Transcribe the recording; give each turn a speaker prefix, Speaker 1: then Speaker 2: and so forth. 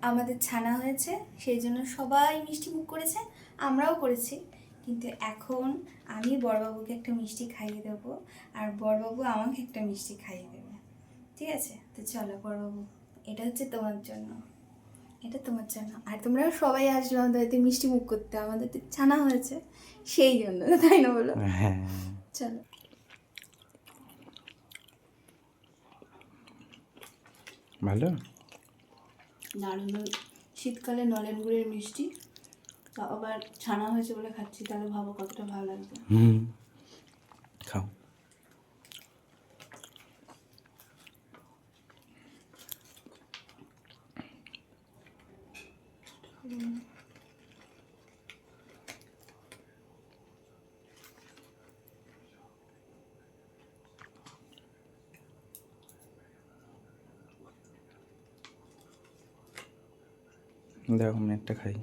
Speaker 1: আমাদের ছানা হয়েছে, সেই জন্য সবাই মিষ্টি মুখ করেছে, আমরাও করেছি। কিন্তু এখন আমি বড়বাবুকে একটা মিষ্টি খাইয়ে দেবো, আর বড়বাবু আমাকে একটা মিষ্টি খাইয়ে দেবে। ঠিক আছে? তো চলো বড়বাবু, এটা হচ্ছে তোমার জন্য, এটা তোমার জন্য। আর তোমরা সবাই আসবে আমাদের বাড়িতে মিষ্টি মুখ করতে, আমাদের তো ছানা হয়েছে সেই জন্য, তাই না বলো?
Speaker 2: হ্যাঁ,
Speaker 1: চলো।
Speaker 2: ভালো।
Speaker 1: দারুণ। শীতকালে নলেন গুড়ের মিষ্টি, তাও আবার ছানা হয়েছে বলে খাচ্ছি, তাহলে ভাবো কতটা ভালো লাগবে।
Speaker 2: খাও। দেখো আমি একটা খাই।